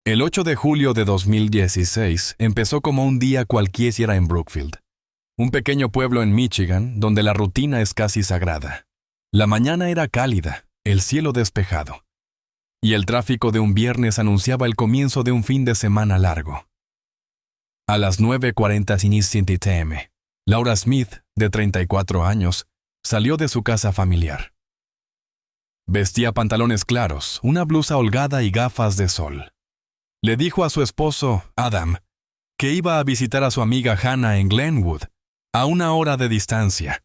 El 8 de julio de 2016 empezó como un día cualquiera en Brookfield, un pequeño pueblo en Michigan donde la rutina es casi sagrada. La mañana era cálida, el cielo despejado, y el tráfico de un viernes anunciaba el comienzo de un fin de semana largo. A las 9:40 am, Laura Smith, de 34 años, salió de su casa familiar. Vestía pantalones claros, una blusa holgada y gafas de sol. Le dijo a su esposo, Adam, que iba a visitar a su amiga Hannah en Glenwood, a 1 hora de distancia.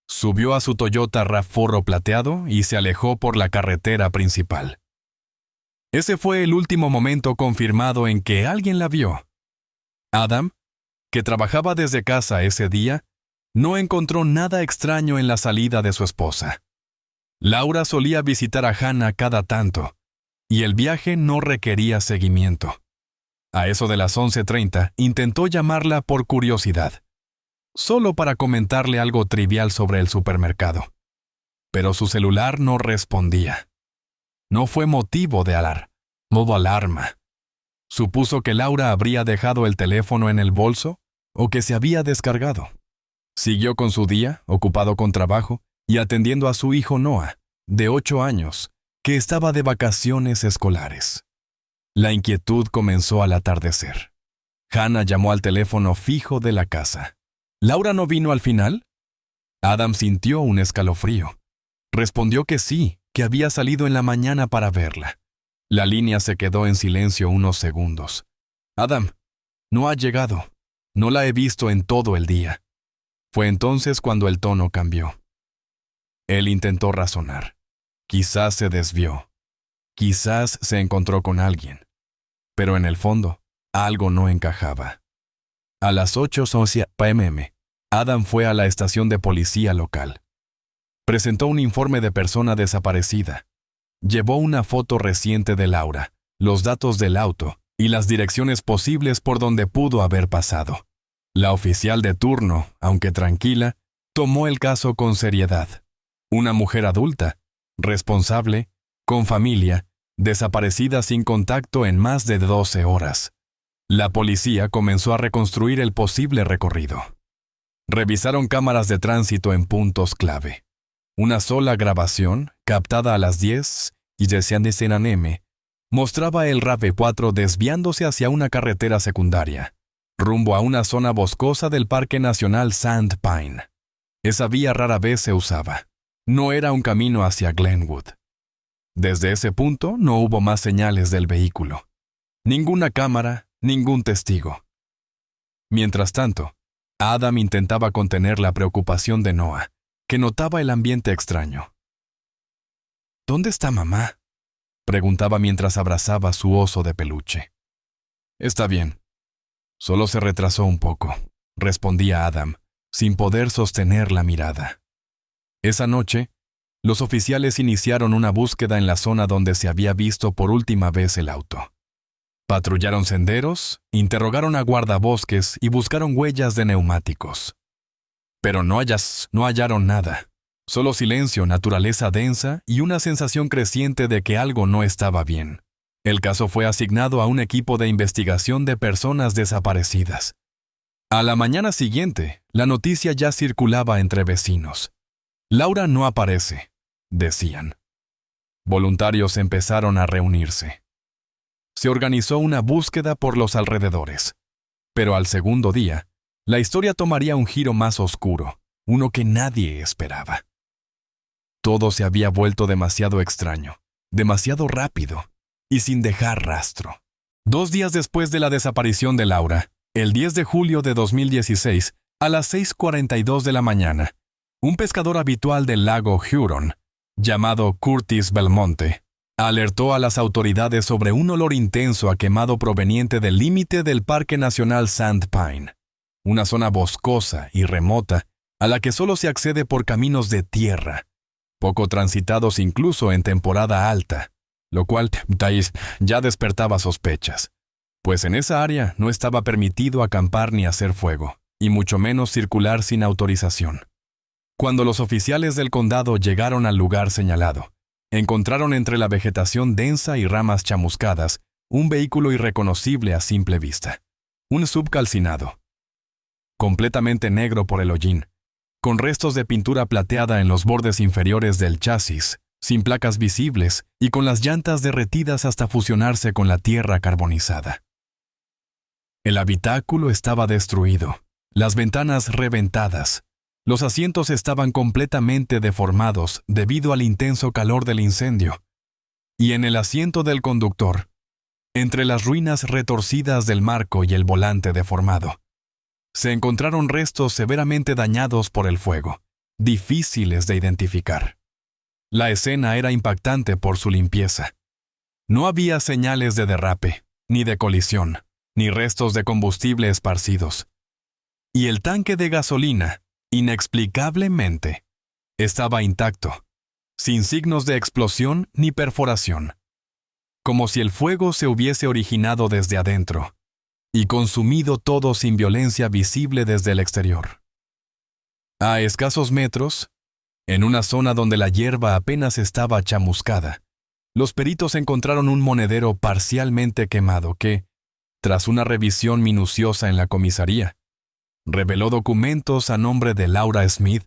Subió a su Toyota RAV4 plateado y se alejó por la carretera principal. Ese fue el último momento confirmado en que alguien la vio. Adam, que trabajaba desde casa ese día, no encontró nada extraño en la salida de su esposa. Laura solía visitar a Hannah cada tanto, y el viaje no requería seguimiento. A eso de las 11:30 intentó llamarla por curiosidad, solo para comentarle algo trivial sobre el supermercado. Pero su celular no respondía. No fue motivo de modo alarma. Supuso que Laura habría dejado el teléfono en el bolso o que se había descargado. Siguió con su día, ocupado con trabajo y atendiendo a su hijo Noah, de 8 años, que estaba de vacaciones escolares. La inquietud comenzó al atardecer. Hannah llamó al teléfono fijo de la casa. ¿Laura no vino al final? Adam sintió un escalofrío. Respondió que sí, que había salido en la mañana para verla. La línea se quedó en silencio unos segundos. Adam, no ha llegado. No la he visto en todo el día. Fue entonces cuando el tono cambió. Él intentó razonar. Quizás se desvió. Quizás se encontró con alguien. Pero en el fondo, algo no encajaba. A las 8:11 p.m., Adam fue a la estación de policía local. Presentó un informe de persona desaparecida. Llevó una foto reciente de Laura, los datos del auto y las direcciones posibles por donde pudo haber pasado. La oficial de turno, aunque tranquila, tomó el caso con seriedad. Una mujer adulta, responsable, con familia, desaparecida sin contacto en más de 12 horas. La policía comenzó a reconstruir el posible recorrido. Revisaron cámaras de tránsito en puntos clave. Una sola grabación, captada a las 10:10 am, mostraba el RAV4 desviándose hacia una carretera secundaria, rumbo a una zona boscosa del Parque Nacional Sandpine. Esa vía rara vez se usaba. No era un camino hacia Glenwood. Desde ese punto no hubo más señales del vehículo. Ninguna cámara, ningún testigo. Mientras tanto, Adam intentaba contener la preocupación de Noah, que notaba el ambiente extraño. ¿Dónde está mamá?, preguntaba mientras abrazaba su oso de peluche. Está bien. Solo se retrasó un poco, respondía Adam, sin poder sostener la mirada. Esa noche, los oficiales iniciaron una búsqueda en la zona donde se había visto por última vez el auto. Patrullaron senderos, interrogaron a guardabosques y buscaron huellas de neumáticos. Pero no hallaron nada. Solo silencio, naturaleza densa y una sensación creciente de que algo no estaba bien. El caso fue asignado a un equipo de investigación de personas desaparecidas. A la mañana siguiente, la noticia ya circulaba entre vecinos. Laura no aparece, decían. Voluntarios empezaron a reunirse. Se organizó una búsqueda por los alrededores. Pero al segundo día, la historia tomaría un giro más oscuro, uno que nadie esperaba. Todo se había vuelto demasiado extraño, demasiado rápido y sin dejar rastro. 2 días después de la desaparición de Laura, el 10 de julio de 2016, a las 6:42 de la mañana, un pescador habitual del lago Huron, llamado Curtis Belmonte, alertó a las autoridades sobre un olor intenso a quemado proveniente del límite del Parque Nacional Sandpine, una zona boscosa y remota a la que solo se accede por caminos de tierra, poco transitados incluso en temporada alta, lo cual ya despertaba sospechas, pues en esa área no estaba permitido acampar ni hacer fuego, y mucho menos circular sin autorización. Cuando los oficiales del condado llegaron al lugar señalado, encontraron entre la vegetación densa y ramas chamuscadas un vehículo irreconocible a simple vista. Un SUV calcinado, completamente negro por el hollín, con restos de pintura plateada en los bordes inferiores del chasis, sin placas visibles y con las llantas derretidas hasta fusionarse con la tierra carbonizada. El habitáculo estaba destruido, las ventanas reventadas, los asientos estaban completamente deformados debido al intenso calor del incendio, y en el asiento del conductor, entre las ruinas retorcidas del marco y el volante deformado, se encontraron restos severamente dañados por el fuego, difíciles de identificar. La escena era impactante por su limpieza. No había señales de derrape, ni de colisión, ni restos de combustible esparcidos. Y el tanque de gasolina, inexplicablemente, estaba intacto, sin signos de explosión ni perforación, como si el fuego se hubiese originado desde adentro y consumido todo sin violencia visible desde el exterior. A escasos metros, en una zona donde la hierba apenas estaba chamuscada, los peritos encontraron un monedero parcialmente quemado que, tras una revisión minuciosa en la comisaría, reveló documentos a nombre de Laura Smith,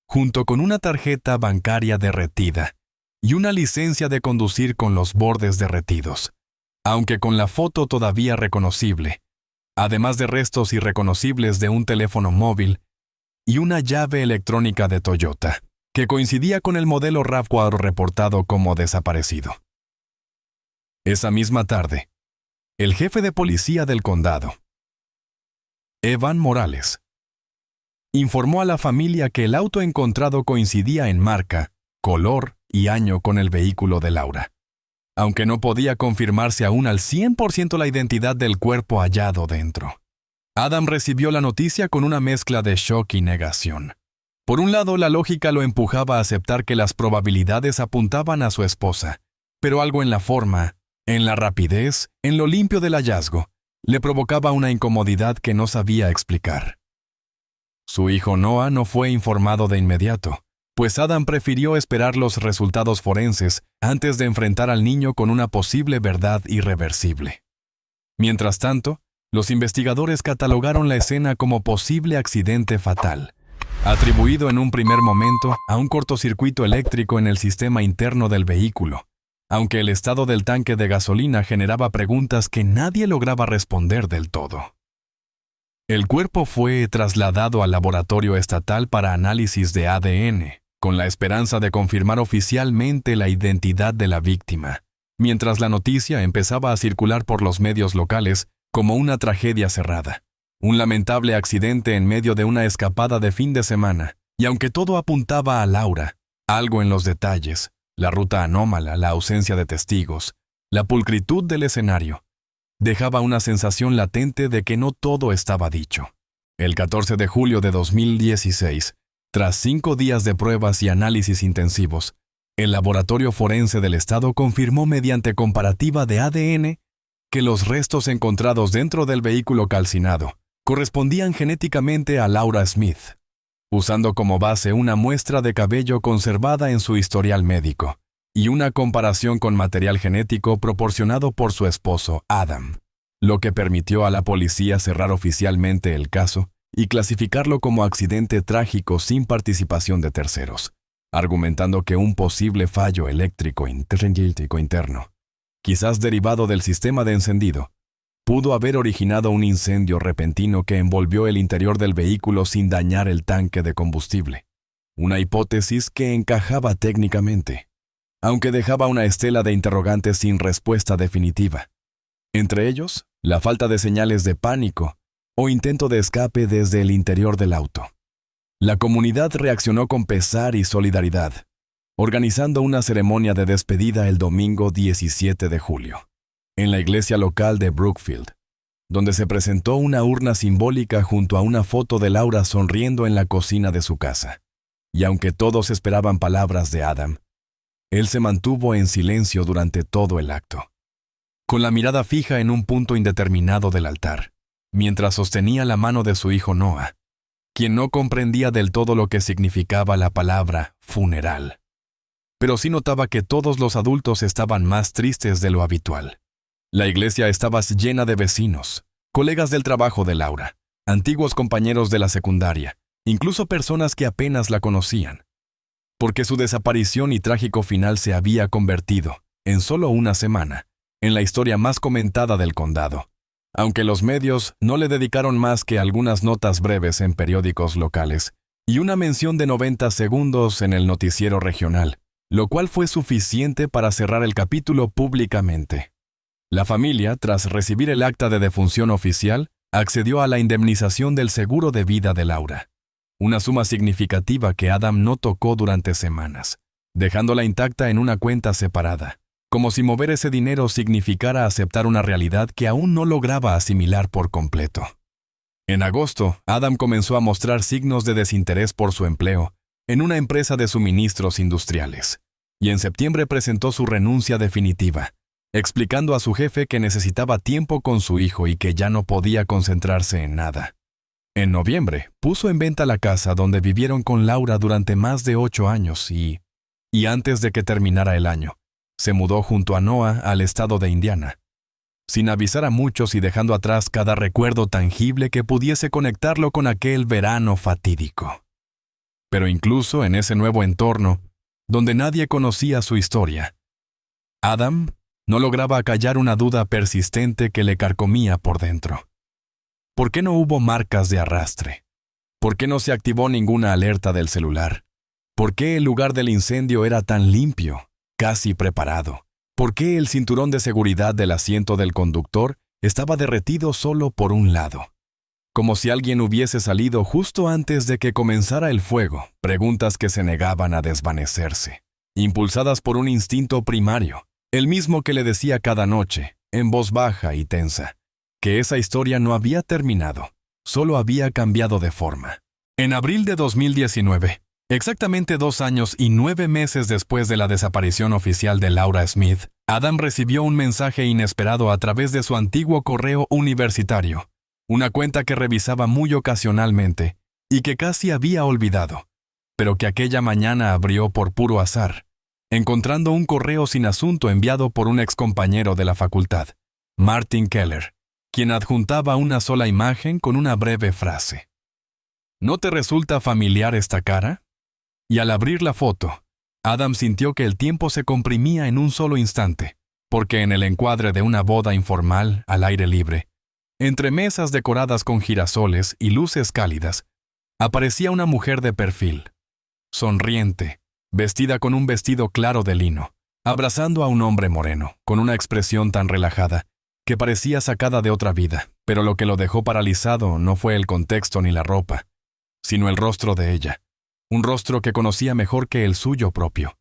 junto con una tarjeta bancaria derretida y una licencia de conducir con los bordes derretidos, aunque con la foto todavía reconocible, además de restos irreconocibles de un teléfono móvil y una llave electrónica de Toyota, que coincidía con el modelo RAV4 reportado como desaparecido. Esa misma tarde, el jefe de policía del condado, Evan Morales, informó a la familia que el auto encontrado coincidía en marca, color y año con el vehículo de Laura, aunque no podía confirmarse aún al 100% la identidad del cuerpo hallado dentro. Adam recibió la noticia con una mezcla de shock y negación. Por un lado, la lógica lo empujaba a aceptar que las probabilidades apuntaban a su esposa, pero algo en la forma, en la rapidez, en lo limpio del hallazgo, le provocaba una incomodidad que no sabía explicar. Su hijo Noah no fue informado de inmediato, pues Adam prefirió esperar los resultados forenses antes de enfrentar al niño con una posible verdad irreversible. Mientras tanto, los investigadores catalogaron la escena como posible accidente fatal, atribuido en un primer momento a un cortocircuito eléctrico en el sistema interno del vehículo, aunque el estado del tanque de gasolina generaba preguntas que nadie lograba responder del todo. El cuerpo fue trasladado al laboratorio estatal para análisis de ADN, con la esperanza de confirmar oficialmente la identidad de la víctima, mientras la noticia empezaba a circular por los medios locales como una tragedia cerrada, un lamentable accidente en medio de una escapada de fin de semana, y aunque todo apuntaba a Laura, algo en los detalles, la ruta anómala, la ausencia de testigos, la pulcritud del escenario, dejaba una sensación latente de que no todo estaba dicho. El 14 de julio de 2016, tras 5 días de pruebas y análisis intensivos, el laboratorio forense del estado confirmó mediante comparativa de ADN que los restos encontrados dentro del vehículo calcinado correspondían genéticamente a Laura Smith, usando como base una muestra de cabello conservada en su historial médico y una comparación con material genético proporcionado por su esposo, Adam, lo que permitió a la policía cerrar oficialmente el caso y clasificarlo como accidente trágico sin participación de terceros, argumentando que un posible fallo eléctrico interno, quizás derivado del sistema de encendido, pudo haber originado un incendio repentino que envolvió el interior del vehículo sin dañar el tanque de combustible, una hipótesis que encajaba técnicamente, aunque dejaba una estela de interrogantes sin respuesta definitiva. Entre ellos, la falta de señales de pánico o intento de escape desde el interior del auto. La comunidad reaccionó con pesar y solidaridad, organizando una ceremonia de despedida el domingo 17 de julio, en la iglesia local de Brookfield, donde se presentó una urna simbólica junto a una foto de Laura sonriendo en la cocina de su casa. Y aunque todos esperaban palabras de Adam, él se mantuvo en silencio durante todo el acto, con la mirada fija en un punto indeterminado del altar, mientras sostenía la mano de su hijo Noah, quien no comprendía del todo lo que significaba la palabra funeral. Pero sí notaba que todos los adultos estaban más tristes de lo habitual. La iglesia estaba llena de vecinos, colegas del trabajo de Laura, antiguos compañeros de la secundaria, incluso personas que apenas la conocían, porque su desaparición y trágico final se había convertido, en solo una semana, en la historia más comentada del condado, aunque los medios no le dedicaron más que algunas notas breves en periódicos locales y una mención de 90 segundos en el noticiero regional, lo cual fue suficiente para cerrar el capítulo públicamente. La familia, tras recibir el acta de defunción oficial, accedió a la indemnización del seguro de vida de Laura, una suma significativa que Adam no tocó durante semanas, dejándola intacta en una cuenta separada, como si mover ese dinero significara aceptar una realidad que aún no lograba asimilar por completo. En agosto, Adam comenzó a mostrar signos de desinterés por su empleo en una empresa de suministros industriales, y en septiembre presentó su renuncia definitiva, explicando a su jefe que necesitaba tiempo con su hijo y que ya no podía concentrarse en nada. En noviembre, puso en venta la casa donde vivieron con Laura durante más de 8 años y antes de que terminara el año, se mudó junto a Noah al estado de Indiana, sin avisar a muchos y dejando atrás cada recuerdo tangible que pudiese conectarlo con aquel verano fatídico. Pero incluso en ese nuevo entorno, donde nadie conocía su historia, Adam no lograba acallar una duda persistente que le carcomía por dentro. ¿Por qué no hubo marcas de arrastre? ¿Por qué no se activó ninguna alerta del celular? ¿Por qué el lugar del incendio era tan limpio, casi preparado? ¿Por qué el cinturón de seguridad del asiento del conductor estaba derretido solo por un lado? Como si alguien hubiese salido justo antes de que comenzara el fuego, preguntas que se negaban a desvanecerse, impulsadas por un instinto primario, el mismo que le decía cada noche, en voz baja y tensa, que esa historia no había terminado, solo había cambiado de forma. En abril de 2019, exactamente 2 años y 9 meses después de la desaparición oficial de Laura Smith, Adam recibió un mensaje inesperado a través de su antiguo correo universitario, una cuenta que revisaba muy ocasionalmente y que casi había olvidado, pero que aquella mañana abrió por puro azar, encontrando un correo sin asunto enviado por un excompañero de la facultad, Martin Keller, quien adjuntaba una sola imagen con una breve frase. ¿No te resulta familiar esta cara? Y al abrir la foto, Adam sintió que el tiempo se comprimía en un solo instante, porque en el encuadre de una boda informal al aire libre, entre mesas decoradas con girasoles y luces cálidas, aparecía una mujer de perfil, sonriente, vestida con un vestido claro de lino, abrazando a un hombre moreno, con una expresión tan relajada, que parecía sacada de otra vida, pero lo que lo dejó paralizado no fue el contexto ni la ropa, sino el rostro de ella, un rostro que conocía mejor que el suyo propio,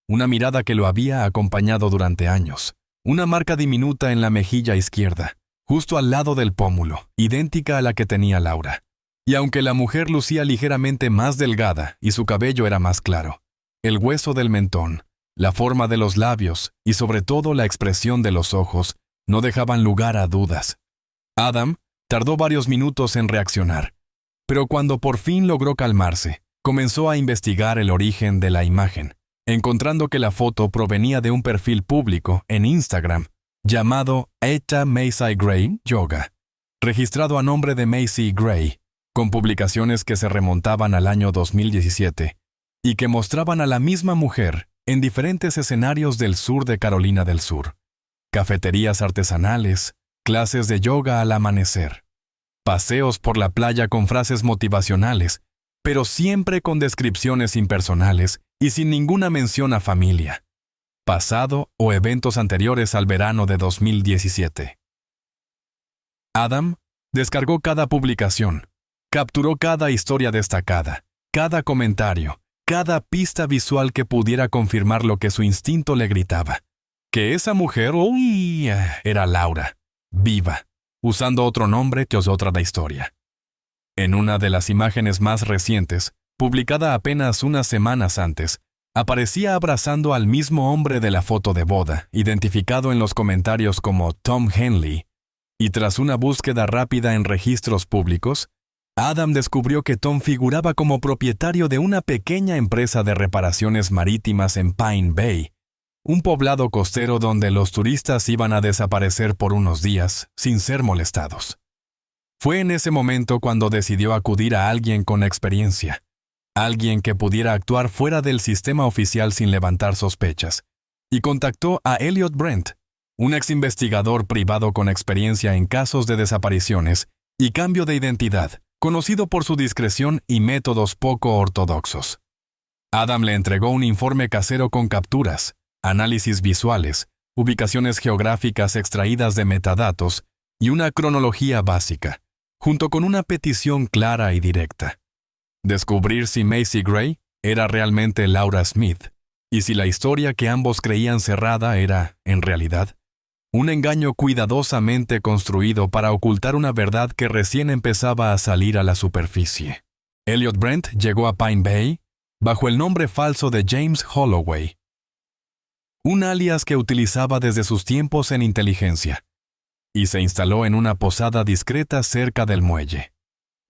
una mirada que lo había acompañado durante años, una marca diminuta en la mejilla izquierda, justo al lado del pómulo, idéntica a la que tenía Laura. Y aunque la mujer lucía ligeramente más delgada y su cabello era más claro, el hueso del mentón, la forma de los labios y sobre todo la expresión de los ojos no dejaban lugar a dudas. Adam tardó varios minutos en reaccionar, pero cuando por fin logró calmarse, comenzó a investigar el origen de la imagen, encontrando que la foto provenía de un perfil público en Instagram llamado Etta Macy Gray Yoga, registrado a nombre de Macy Gray, con publicaciones que se remontaban al año 2017 y que mostraban a la misma mujer en diferentes escenarios del sur de Carolina del Sur. Cafeterías artesanales, clases de yoga al amanecer, paseos por la playa con frases motivacionales, pero siempre con descripciones impersonales y sin ninguna mención a familia, pasado o eventos anteriores al verano de 2017. Adam descargó cada publicación, capturó cada historia destacada, cada comentario, cada pista visual que pudiera confirmar lo que su instinto le gritaba, que esa mujer, era Laura, viva, usando otro nombre que otra la historia. En una de las imágenes más recientes, publicada apenas unas semanas antes, aparecía abrazando al mismo hombre de la foto de boda, identificado en los comentarios como Tom Henley, y tras una búsqueda rápida en registros públicos, Adam descubrió que Tom figuraba como propietario de una pequeña empresa de reparaciones marítimas en Pine Bay, un poblado costero donde los turistas iban a desaparecer por unos días sin ser molestados. Fue en ese momento cuando decidió acudir a alguien con experiencia, alguien que pudiera actuar fuera del sistema oficial sin levantar sospechas, y contactó a Elliot Brent, un exinvestigador privado con experiencia en casos de desapariciones y cambio de identidad, conocido por su discreción y métodos poco ortodoxos. Adam le entregó un informe casero con capturas, análisis visuales, ubicaciones geográficas extraídas de metadatos y una cronología básica, junto con una petición clara y directa. Descubrir si Macy Gray era realmente Laura Smith, y si la historia que ambos creían cerrada era, en realidad, un engaño cuidadosamente construido para ocultar una verdad que recién empezaba a salir a la superficie. Elliot Brent llegó a Pine Bay bajo el nombre falso de James Holloway, un alias que utilizaba desde sus tiempos en inteligencia, y se instaló en una posada discreta cerca del muelle,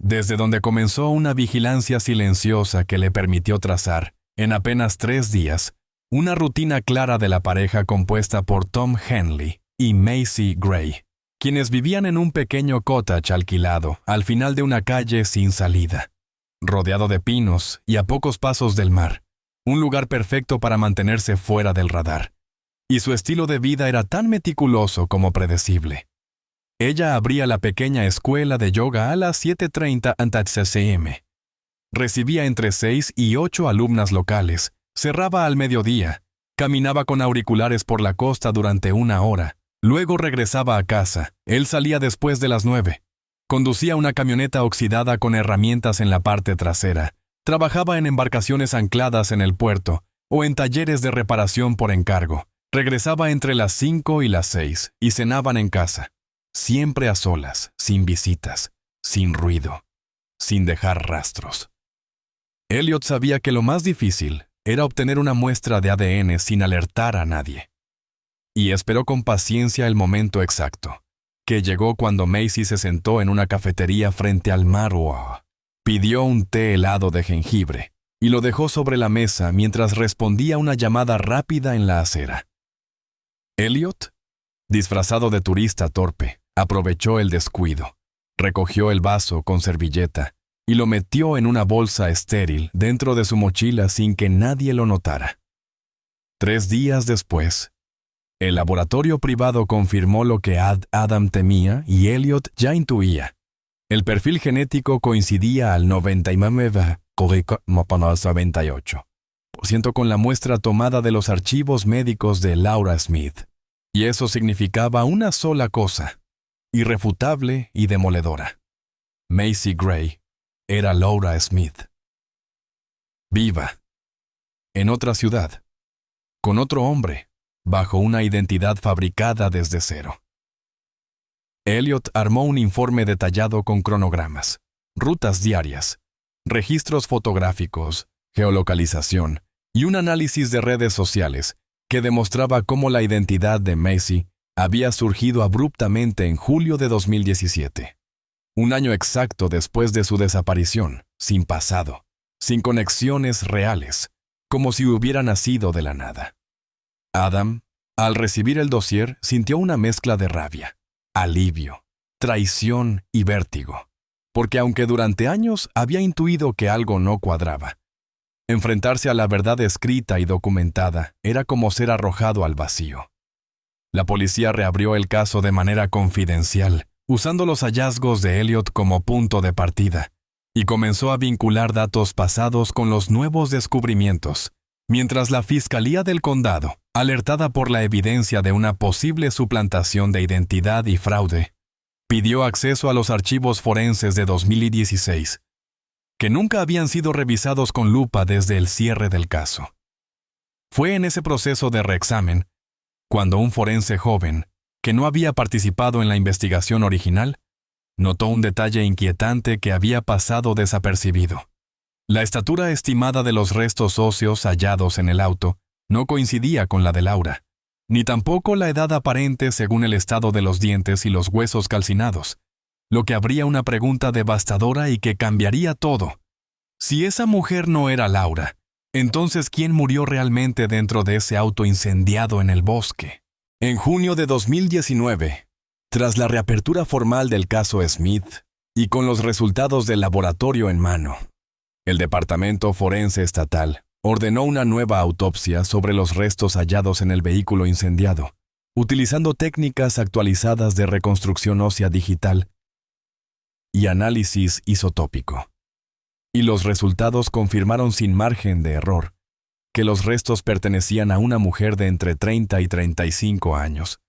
desde donde comenzó una vigilancia silenciosa que le permitió trazar, en apenas 3 días, una rutina clara de la pareja compuesta por Tom Henley y Macy Gray, quienes vivían en un pequeño cottage alquilado al final de una calle sin salida, rodeado de pinos y a pocos pasos del mar, un lugar perfecto para mantenerse fuera del radar. Y su estilo de vida era tan meticuloso como predecible. Ella abría la pequeña escuela de yoga a las 7:30 am. Recibía entre 6 y 8 alumnas locales, cerraba al mediodía, caminaba con auriculares por la costa durante 1 hora, luego regresaba a casa, él salía después de las 9. Conducía una camioneta oxidada con herramientas en la parte trasera, trabajaba en embarcaciones ancladas en el puerto o en talleres de reparación por encargo, regresaba entre las 5 y las 6 y cenaban en casa, siempre a solas, sin visitas, sin ruido, sin dejar rastros. Elliot sabía que lo más difícil era obtener una muestra de ADN sin alertar a nadie. Y esperó con paciencia el momento exacto, que llegó cuando Macy se sentó en una cafetería frente al mar. Pidió un té helado de jengibre y lo dejó sobre la mesa mientras respondía una llamada rápida en la acera. Elliot, disfrazado de turista torpe, aprovechó el descuido, recogió el vaso con servilleta y lo metió en una bolsa estéril dentro de su mochila sin que nadie lo notara. 3 días después, el laboratorio privado confirmó lo que Adam temía y Elliot ya intuía. El perfil genético coincidía al 98% con la muestra tomada de los archivos médicos de Laura Smith. Y eso significaba una sola cosa, irrefutable y demoledora. Macy Gray era Laura Smith. Viva. En otra ciudad. Con otro hombre. Bajo una identidad fabricada desde cero. Elliot armó un informe detallado con cronogramas, rutas diarias, registros fotográficos, geolocalización y un análisis de redes sociales que demostraba cómo la identidad de Macy había surgido abruptamente en julio de 2017. Un año exacto después de su desaparición, sin pasado, sin conexiones reales, como si hubiera nacido de la nada. Adam, al recibir el dossier, sintió una mezcla de rabia, alivio, traición y vértigo, porque aunque durante años había intuido que algo no cuadraba, enfrentarse a la verdad escrita y documentada era como ser arrojado al vacío. La policía reabrió el caso de manera confidencial, usando los hallazgos de Elliot como punto de partida, y comenzó a vincular datos pasados con los nuevos descubrimientos, mientras la Fiscalía del Condado, alertada por la evidencia de una posible suplantación de identidad y fraude, pidió acceso a los archivos forenses de 2016, que nunca habían sido revisados con lupa desde el cierre del caso. Fue en ese proceso de reexamen cuando un forense joven, que no había participado en la investigación original, notó un detalle inquietante que había pasado desapercibido. La estatura estimada de los restos óseos hallados en el auto no coincidía con la de Laura, ni tampoco la edad aparente según el estado de los dientes y los huesos calcinados, lo que abría una pregunta devastadora y que cambiaría todo. Si esa mujer no era Laura, Entonces, ¿quién murió realmente dentro de ese auto incendiado en el bosque? En junio de 2019, tras la reapertura formal del caso Smith y con los resultados del laboratorio en mano, el Departamento Forense Estatal ordenó una nueva autopsia sobre los restos hallados en el vehículo incendiado, utilizando técnicas actualizadas de reconstrucción ósea digital y análisis isotópico. Y los resultados confirmaron sin margen de error que los restos pertenecían a una mujer de entre 30 y 35 años,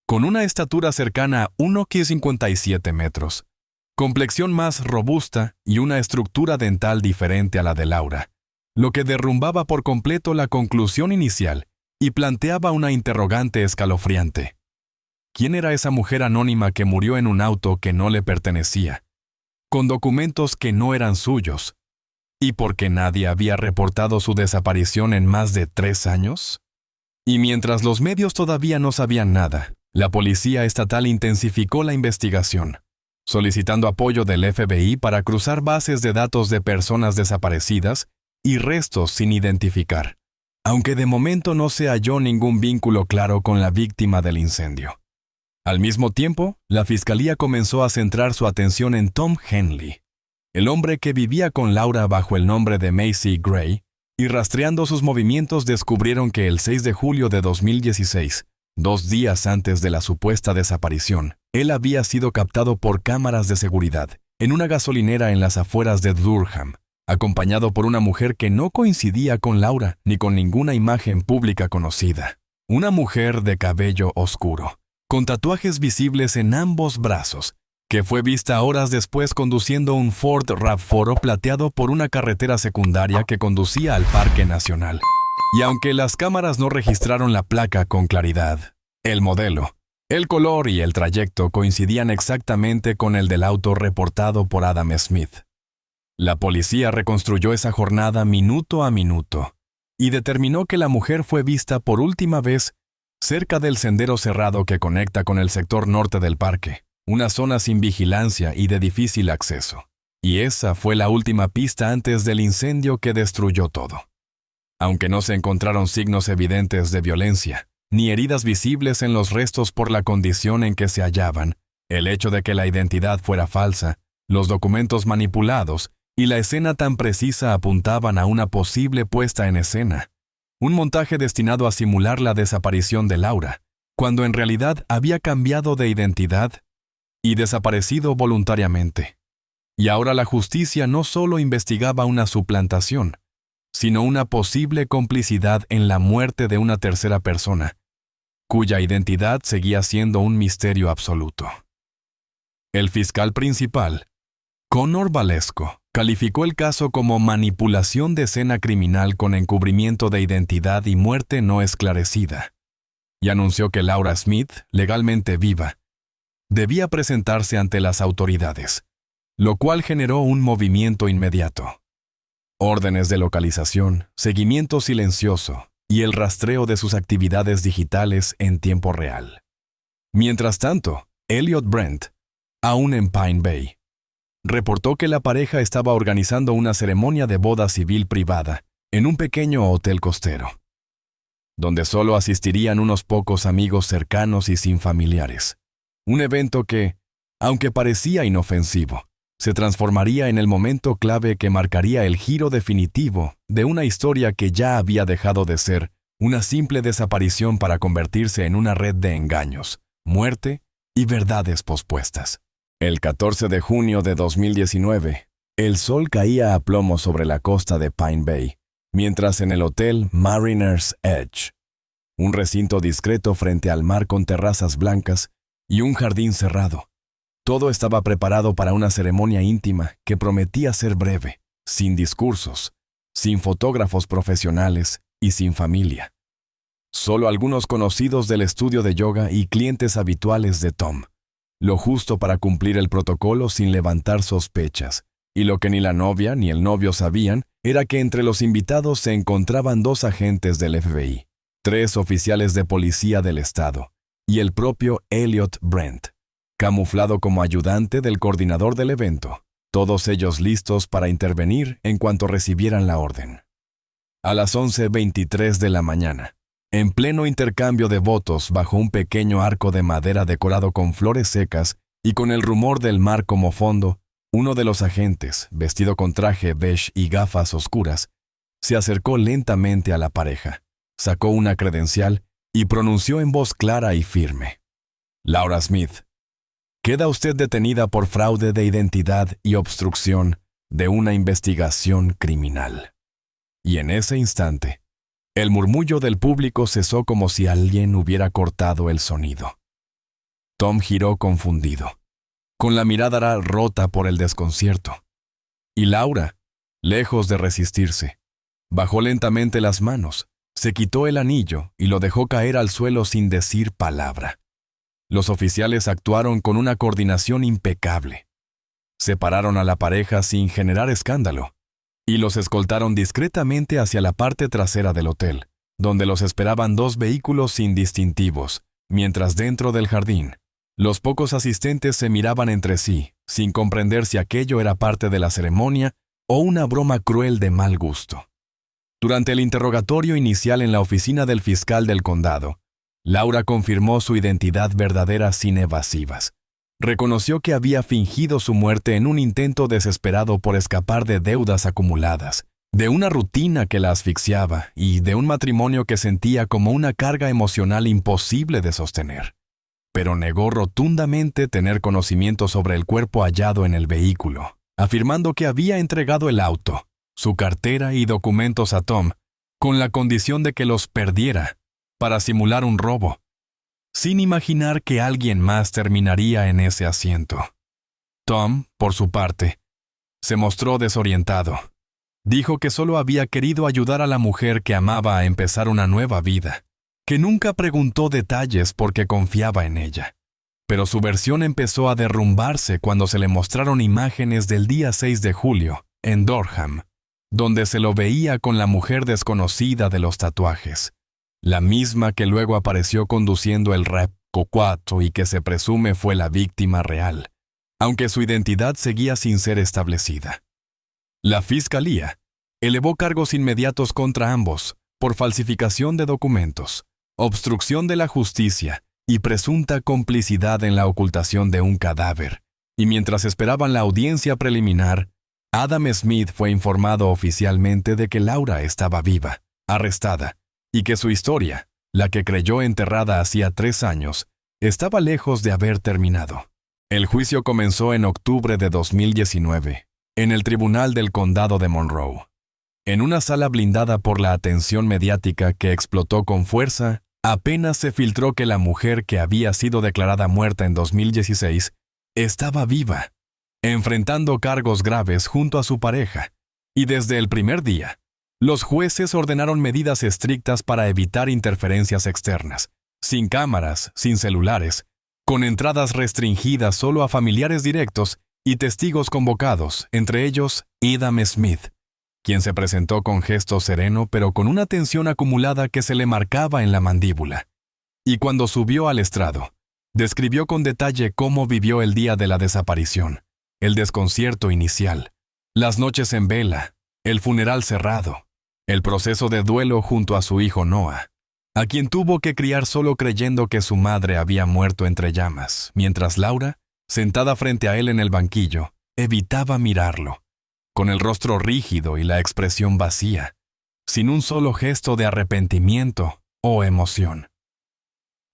con una estatura cercana a 1,57 metros, complexión más robusta y una estructura dental diferente a la de Laura, lo que derrumbaba por completo la conclusión inicial y planteaba una interrogante escalofriante. ¿Quién era esa mujer anónima que murió en un auto que no le pertenecía, con documentos que no eran suyos, y por qué nadie había reportado su desaparición en más de 3 años? Y mientras los medios todavía no sabían nada, la Policía Estatal intensificó la investigación, solicitando apoyo del FBI para cruzar bases de datos de personas desaparecidas y restos sin identificar, aunque de momento no se halló ningún vínculo claro con la víctima del incendio. Al mismo tiempo, la Fiscalía comenzó a centrar su atención en Tom Henley, el hombre que vivía con Laura bajo el nombre de Macy Gray, y rastreando sus movimientos descubrieron que el 6 de julio de 2016, 2 días antes de la supuesta desaparición, él había sido captado por cámaras de seguridad en una gasolinera en las afueras de Durham, acompañado por una mujer que no coincidía con Laura ni con ninguna imagen pública conocida. Una mujer de cabello oscuro, con tatuajes visibles en ambos brazos, que fue vista horas después conduciendo un Ford RAV4 plateado por una carretera secundaria que conducía al Parque Nacional. Y aunque las cámaras no registraron la placa con claridad, el modelo, el color y el trayecto coincidían exactamente con el del auto reportado por Adam Smith. La policía reconstruyó esa jornada minuto a minuto y determinó que la mujer fue vista por última vez cerca del sendero cerrado que conecta con el sector norte del parque, una zona sin vigilancia y de difícil acceso. Y esa fue la última pista antes del incendio que destruyó todo. Aunque no se encontraron signos evidentes de violencia, ni heridas visibles en los restos por la condición en que se hallaban, el hecho de que la identidad fuera falsa, los documentos manipulados y la escena tan precisa apuntaban a una posible puesta en escena, un montaje destinado a simular la desaparición de Laura, cuando en realidad había cambiado de identidad y desaparecido voluntariamente. Y ahora la justicia no solo investigaba una suplantación, sino una posible complicidad en la muerte de una tercera persona, cuya identidad seguía siendo un misterio absoluto. El fiscal principal, Connor Valesco, calificó el caso como manipulación de escena criminal con encubrimiento de identidad y muerte no esclarecida, y anunció que Laura Smith, legalmente viva, debía presentarse ante las autoridades, lo cual generó un movimiento inmediato. Órdenes de localización, seguimiento silencioso y el rastreo de sus actividades digitales en tiempo real. Mientras tanto, Elliot Brent, aún en Pine Bay, reportó que la pareja estaba organizando una ceremonia de boda civil privada en un pequeño hotel costero, donde solo asistirían unos pocos amigos cercanos y sin familiares. Un evento que, aunque parecía inofensivo, se transformaría en el momento clave que marcaría el giro definitivo de una historia que ya había dejado de ser una simple desaparición para convertirse en una red de engaños, muerte y verdades pospuestas. El 14 de junio de 2019, el sol caía a plomo sobre la costa de Pine Bay, mientras en el hotel Mariner's Edge, un recinto discreto frente al mar con terrazas blancas y un jardín cerrado, todo estaba preparado para una ceremonia íntima que prometía ser breve, sin discursos, sin fotógrafos profesionales y sin familia. Solo algunos conocidos del estudio de yoga y clientes habituales de Tom, lo justo para cumplir el protocolo sin levantar sospechas, y lo que ni la novia ni el novio sabían era que entre los invitados se encontraban 2 agentes del FBI, 3 oficiales de policía del estado, y el propio Elliot Brent, camuflado como ayudante del coordinador del evento, todos ellos listos para intervenir en cuanto recibieran la orden. A las 11:23 de la mañana, en pleno intercambio de votos bajo un pequeño arco de madera decorado con flores secas y con el rumor del mar como fondo, uno de los agentes, vestido con traje beige y gafas oscuras, se acercó lentamente a la pareja, sacó una credencial y pronunció en voz clara y firme: Laura Smith, queda usted detenida por fraude de identidad y obstrucción de una investigación criminal. Y en ese instante, el murmullo del público cesó como si alguien hubiera cortado el sonido. Tom giró confundido, con la mirada rota por el desconcierto. Y Laura, lejos de resistirse, bajó lentamente las manos, se quitó el anillo y lo dejó caer al suelo sin decir palabra. Los oficiales actuaron con una coordinación impecable. Separaron a la pareja sin generar escándalo y los escoltaron discretamente hacia la parte trasera del hotel, donde los esperaban 2 vehículos sin distintivos, mientras dentro del jardín, los pocos asistentes se miraban entre sí, sin comprender si aquello era parte de la ceremonia o una broma cruel de mal gusto. Durante el interrogatorio inicial en la oficina del fiscal del condado, Laura confirmó su identidad verdadera sin evasivas. Reconoció que había fingido su muerte en un intento desesperado por escapar de deudas acumuladas, de una rutina que la asfixiaba y de un matrimonio que sentía como una carga emocional imposible de sostener. Pero negó rotundamente tener conocimiento sobre el cuerpo hallado en el vehículo, afirmando que había entregado el auto, su cartera y documentos a Tom, con la condición de que los perdiera, para simular un robo, sin imaginar que alguien más terminaría en ese asiento. Tom, por su parte, se mostró desorientado. Dijo que solo había querido ayudar a la mujer que amaba a empezar una nueva vida, que nunca preguntó detalles porque confiaba en ella. Pero su versión empezó a derrumbarse cuando se le mostraron imágenes del día 6 de julio, en Durham, donde se lo veía con la mujer desconocida de los tatuajes, la misma que luego apareció conduciendo el Rapco 4 y que se presume fue la víctima real, aunque su identidad seguía sin ser establecida. La fiscalía elevó cargos inmediatos contra ambos por falsificación de documentos, obstrucción de la justicia y presunta complicidad en la ocultación de un cadáver, y mientras esperaban la audiencia preliminar, Adam Smith fue informado oficialmente de que Laura estaba viva, arrestada, y que su historia, la que creyó enterrada hacía 3 años, estaba lejos de haber terminado. El juicio comenzó en octubre de 2019, en el Tribunal del Condado de Monroe. En una sala blindada por la atención mediática que explotó con fuerza, apenas se filtró que la mujer que había sido declarada muerta en 2016 estaba viva, enfrentando cargos graves junto a su pareja, y desde el primer día, los jueces ordenaron medidas estrictas para evitar interferencias externas, sin cámaras, sin celulares, con entradas restringidas solo a familiares directos y testigos convocados, entre ellos Adam Smith, quien se presentó con gesto sereno pero con una tensión acumulada que se le marcaba en la mandíbula. Y cuando subió al estrado, describió con detalle cómo vivió el día de la desaparición, el desconcierto inicial, las noches en vela, el funeral cerrado, el proceso de duelo junto a su hijo Noah, a quien tuvo que criar solo creyendo que su madre había muerto entre llamas, mientras Laura, sentada frente a él en el banquillo, evitaba mirarlo, con el rostro rígido y la expresión vacía, sin un solo gesto de arrepentimiento o emoción.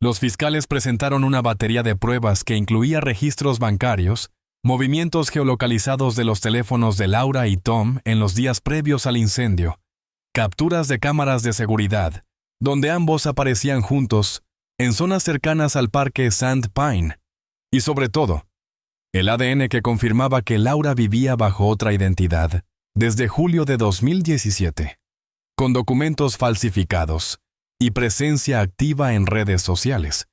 Los fiscales presentaron una batería de pruebas que incluía registros bancarios, movimientos geolocalizados de los teléfonos de Laura y Tom en los días previos al incendio, capturas de cámaras de seguridad, donde ambos aparecían juntos en zonas cercanas al parque Sand Pine, y sobre todo, el ADN que confirmaba que Laura vivía bajo otra identidad desde julio de 2017, con documentos falsificados y presencia activa en redes sociales,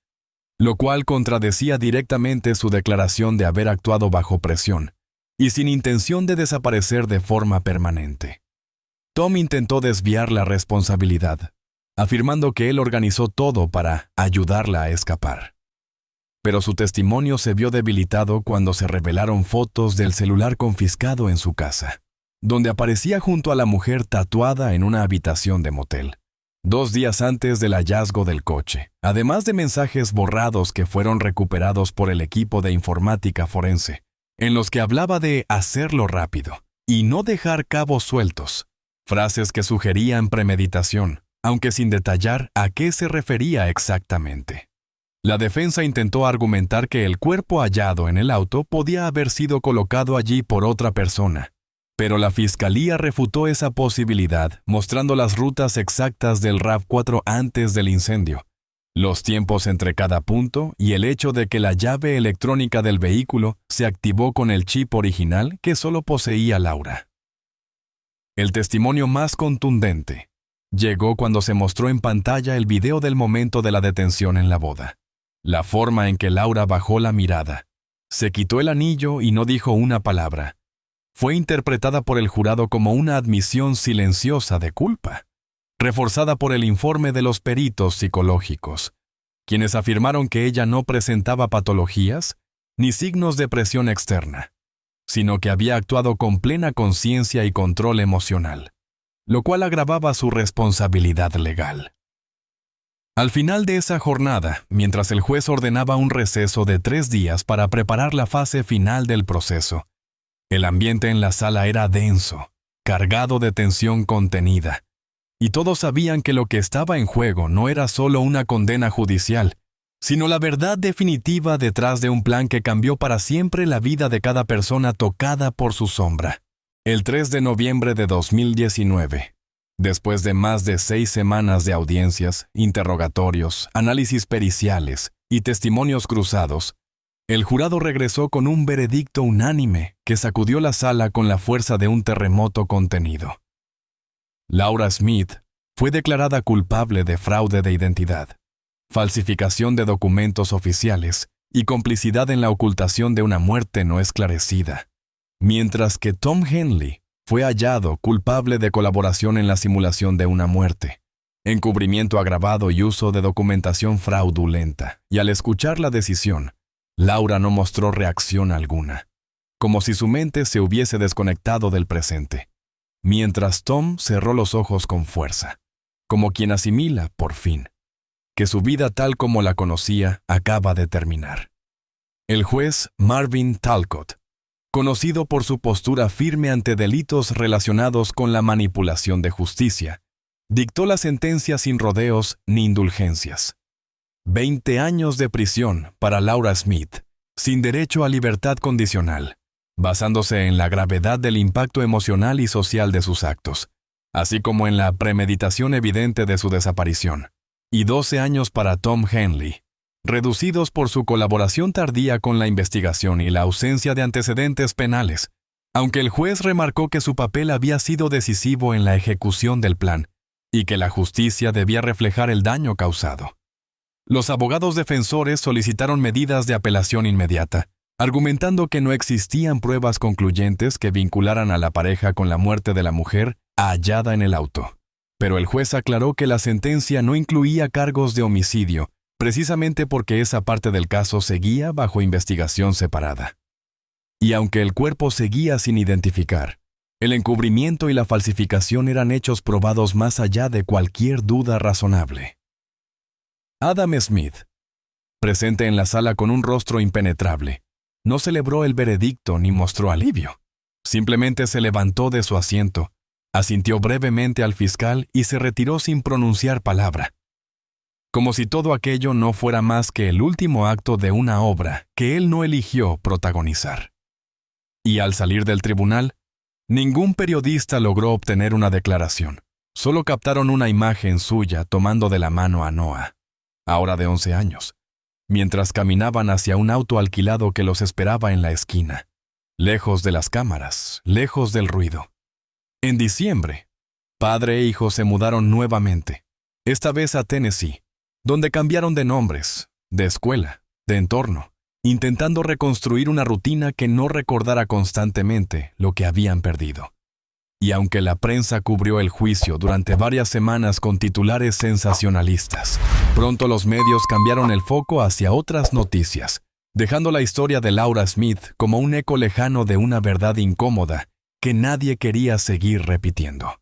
lo cual contradecía directamente su declaración de haber actuado bajo presión y sin intención de desaparecer de forma permanente. Tom intentó desviar la responsabilidad, afirmando que él organizó todo para ayudarla a escapar. Pero su testimonio se vio debilitado cuando se revelaron fotos del celular confiscado en su casa. donde aparecía junto a la mujer tatuada en una habitación de motel, 2 días antes del hallazgo del coche, además de mensajes borrados que fueron recuperados por el equipo de informática forense, en los que hablaba de hacerlo rápido y no dejar cabos sueltos, frases que sugerían premeditación, aunque sin detallar a qué se refería exactamente. La defensa intentó argumentar que el cuerpo hallado en el auto podía haber sido colocado allí por otra persona, pero la fiscalía refutó esa posibilidad, mostrando las rutas exactas del RAV4 antes del incendio, los tiempos entre cada punto y el hecho de que la llave electrónica del vehículo se activó con el chip original que solo poseía Laura. El testimonio más contundente llegó cuando se mostró en pantalla el video del momento de la detención en la boda. La forma en que Laura bajó la mirada, se quitó el anillo y no dijo una palabra, fue interpretada por el jurado como una admisión silenciosa de culpa, reforzada por el informe de los peritos psicológicos, quienes afirmaron que ella no presentaba patologías ni signos de presión externa, sino que había actuado con plena conciencia y control emocional, lo cual agravaba su responsabilidad legal. Al final de esa jornada, mientras el juez ordenaba un receso de 3 días para preparar la fase final del proceso, el ambiente en la sala era denso, cargado de tensión contenida, y todos sabían que lo que estaba en juego no era solo una condena judicial, sino la verdad definitiva detrás de un plan que cambió para siempre la vida de cada persona tocada por su sombra. El 3 de noviembre de 2019, después de más de 6 semanas de audiencias, interrogatorios, análisis periciales y testimonios cruzados, el jurado regresó con un veredicto unánime que sacudió la sala con la fuerza de un terremoto contenido. Laura Smith fue declarada culpable de fraude de identidad, falsificación de documentos oficiales y complicidad en la ocultación de una muerte no esclarecida, mientras que Tom Henley fue hallado culpable de colaboración en la simulación de una muerte, encubrimiento agravado y uso de documentación fraudulenta, y al escuchar la decisión, Laura no mostró reacción alguna, como si su mente se hubiese desconectado del presente, mientras Tom cerró los ojos con fuerza, como quien asimila, por fin, que su vida tal como la conocía acaba de terminar. El juez Marvin Talcott, conocido por su postura firme ante delitos relacionados con la manipulación de justicia, dictó la sentencia sin rodeos ni indulgencias. 20 años de prisión para Laura Smith, sin derecho a libertad condicional, basándose en la gravedad del impacto emocional y social de sus actos, así como en la premeditación evidente de su desaparición. Y 12 años para Tom Henley, reducidos por su colaboración tardía con la investigación y la ausencia de antecedentes penales, aunque el juez remarcó que su papel había sido decisivo en la ejecución del plan y que la justicia debía reflejar el daño causado. Los abogados defensores solicitaron medidas de apelación inmediata, argumentando que no existían pruebas concluyentes que vincularan a la pareja con la muerte de la mujer hallada en el auto. Pero el juez aclaró que la sentencia no incluía cargos de homicidio, precisamente porque esa parte del caso seguía bajo investigación separada. Y aunque el cuerpo seguía sin identificar, el encubrimiento y la falsificación eran hechos probados más allá de cualquier duda razonable. Adam Smith, presente en la sala con un rostro impenetrable, no celebró el veredicto ni mostró alivio. Simplemente se levantó de su asiento, asintió brevemente al fiscal y se retiró sin pronunciar palabra, como si todo aquello no fuera más que el último acto de una obra que él no eligió protagonizar. Y al salir del tribunal, ningún periodista logró obtener una declaración. Solo captaron una imagen suya tomando de la mano a Noah, ahora de 11 años, mientras caminaban hacia un auto alquilado que los esperaba en la esquina, lejos de las cámaras, lejos del ruido. En diciembre, padre e hijo se mudaron nuevamente, esta vez a Tennessee, donde cambiaron de nombres, de escuela, de entorno, intentando reconstruir una rutina que no recordara constantemente lo que habían perdido. Y aunque la prensa cubrió el juicio durante varias semanas con titulares sensacionalistas, pronto los medios cambiaron el foco hacia otras noticias, dejando la historia de Laura Smith como un eco lejano de una verdad incómoda que nadie quería seguir repitiendo.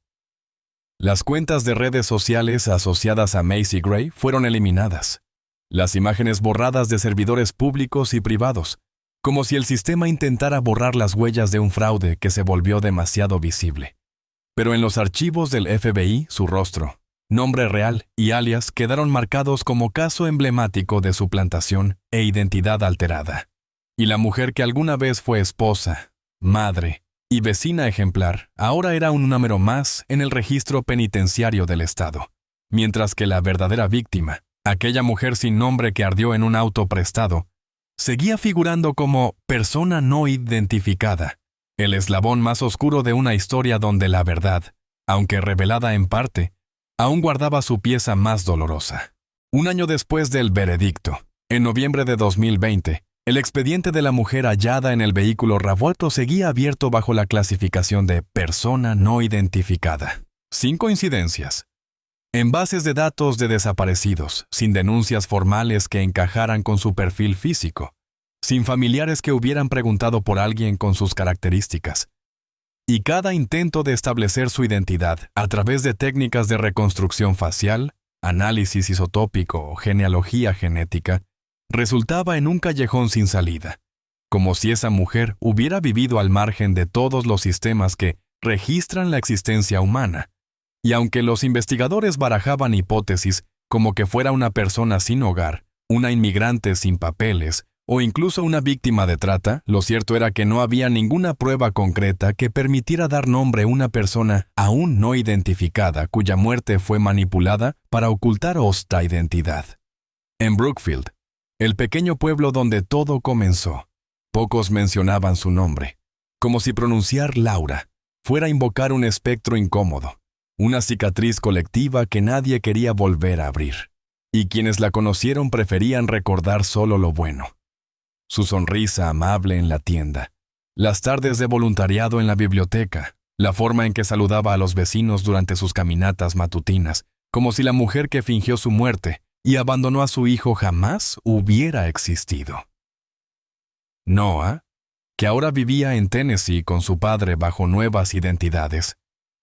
Las cuentas de redes sociales asociadas a Macy Gray fueron eliminadas. Las imágenes borradas de servidores públicos y privados, como si el sistema intentara borrar las huellas de un fraude que se volvió demasiado visible. Pero en los archivos del FBI, su rostro, nombre real y alias quedaron marcados como caso emblemático de suplantación e identidad alterada. Y la mujer que alguna vez fue esposa, madre y vecina ejemplar, ahora era un número más en el registro penitenciario del Estado, mientras que la verdadera víctima, aquella mujer sin nombre que ardió en un auto prestado, seguía figurando como persona no identificada, el eslabón más oscuro de una historia donde la verdad, aunque revelada en parte, aún guardaba su pieza más dolorosa. Un año después del veredicto, en noviembre de 2020, el expediente de la mujer hallada en el vehículo revuelto seguía abierto bajo la clasificación de persona no identificada. Sin coincidencias. En bases de datos de desaparecidos, sin denuncias formales que encajaran con su perfil físico, sin familiares que hubieran preguntado por alguien con sus características. Y cada intento de establecer su identidad a través de técnicas de reconstrucción facial, análisis isotópico o genealogía genética, resultaba en un callejón sin salida, como si esa mujer hubiera vivido al margen de todos los sistemas que registran la existencia humana. Y aunque los investigadores barajaban hipótesis como que fuera una persona sin hogar, una inmigrante sin papeles, o incluso una víctima de trata, lo cierto era que no había ninguna prueba concreta que permitiera dar nombre a una persona aún no identificada cuya muerte fue manipulada para ocultar esta identidad. En Brookfield, el pequeño pueblo donde todo comenzó, pocos mencionaban su nombre, como si pronunciar Laura fuera invocar un espectro incómodo, una cicatriz colectiva que nadie quería volver a abrir, y quienes la conocieron preferían recordar solo lo bueno. Su sonrisa amable en la tienda, las tardes de voluntariado en la biblioteca, la forma en que saludaba a los vecinos durante sus caminatas matutinas, como si la mujer que fingió su muerte y abandonó a su hijo jamás hubiera existido. Noah, que ahora vivía en Tennessee con su padre bajo nuevas identidades,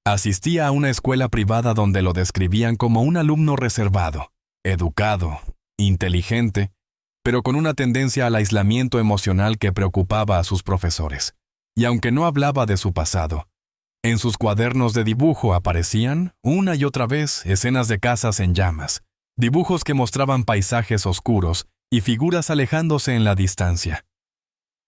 asistía a una escuela privada donde lo describían como un alumno reservado, educado, inteligente, pero con una tendencia al aislamiento emocional que preocupaba a sus profesores. Y aunque no hablaba de su pasado, en sus cuadernos de dibujo aparecían, una y otra vez, escenas de casas en llamas, dibujos que mostraban paisajes oscuros y figuras alejándose en la distancia.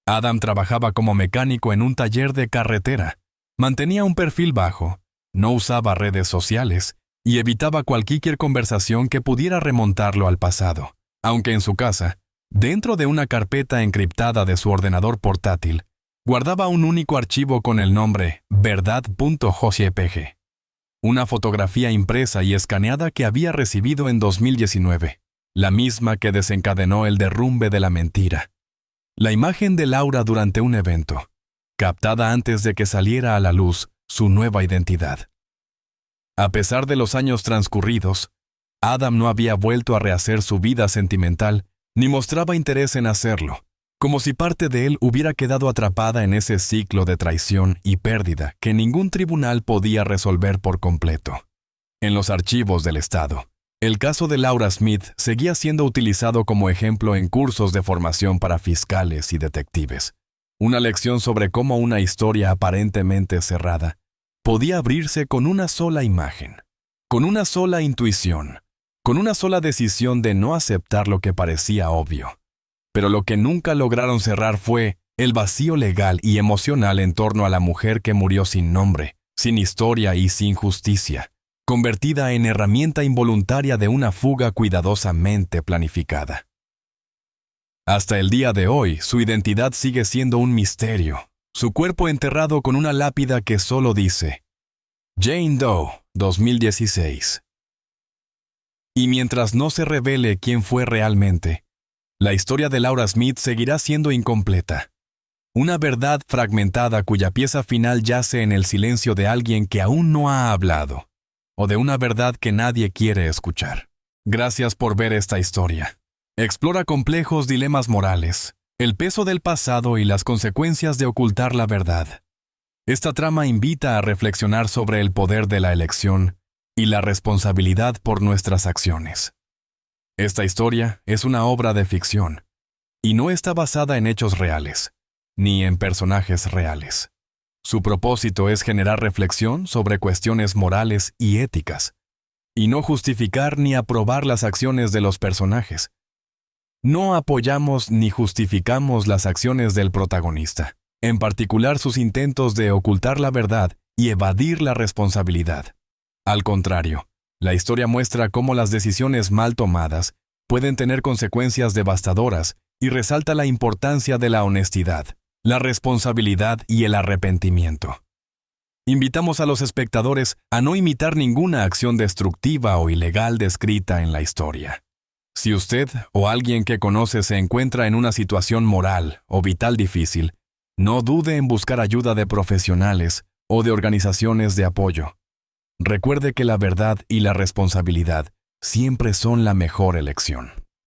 Adam trabajaba como mecánico en un taller de carretera, mantenía un perfil bajo, no usaba redes sociales y evitaba cualquier conversación que pudiera remontarlo al pasado, aunque en su casa, dentro de una carpeta encriptada de su ordenador portátil, guardaba un único archivo con el nombre verdad.jpg, una fotografía impresa y escaneada que había recibido en 2019, la misma que desencadenó el derrumbe de la mentira. La imagen de Laura durante un evento, captada antes de que saliera a la luz su nueva identidad. A pesar de los años transcurridos, Adam no había vuelto a rehacer su vida sentimental ni mostraba interés en hacerlo, como si parte de él hubiera quedado atrapada en ese ciclo de traición y pérdida que ningún tribunal podía resolver por completo. En los archivos del Estado, el caso de Laura Smith seguía siendo utilizado como ejemplo en cursos de formación para fiscales y detectives. Una lección sobre cómo una historia aparentemente cerrada podía abrirse con una sola imagen, con una sola intuición, con una sola decisión de no aceptar lo que parecía obvio. Pero lo que nunca lograron cerrar fue el vacío legal y emocional en torno a la mujer que murió sin nombre, sin historia y sin justicia, convertida en herramienta involuntaria de una fuga cuidadosamente planificada. Hasta el día de hoy, su identidad sigue siendo un misterio, su cuerpo enterrado con una lápida que solo dice Jane Doe, 2016. Y mientras no se revele quién fue realmente, la historia de Laura Smith seguirá siendo incompleta. Una verdad fragmentada cuya pieza final yace en el silencio de alguien que aún no ha hablado, o de una verdad que nadie quiere escuchar. Gracias por ver esta historia. Explora complejos dilemas morales, el peso del pasado y las consecuencias de ocultar la verdad. Esta trama invita a reflexionar sobre el poder de la elección y la responsabilidad por nuestras acciones. Esta historia es una obra de ficción y no está basada en hechos reales, ni en personajes reales. Su propósito es generar reflexión sobre cuestiones morales y éticas, y no justificar ni aprobar las acciones de los personajes. No apoyamos ni justificamos las acciones del protagonista, en particular sus intentos de ocultar la verdad y evadir la responsabilidad. Al contrario, la historia muestra cómo las decisiones mal tomadas pueden tener consecuencias devastadoras y resalta la importancia de la honestidad, la responsabilidad y el arrepentimiento. Invitamos a los espectadores a no imitar ninguna acción destructiva o ilegal descrita en la historia. Si usted o alguien que conoce se encuentra en una situación moral o vital difícil, no dude en buscar ayuda de profesionales o de organizaciones de apoyo. Recuerde que la verdad y la responsabilidad siempre son la mejor elección.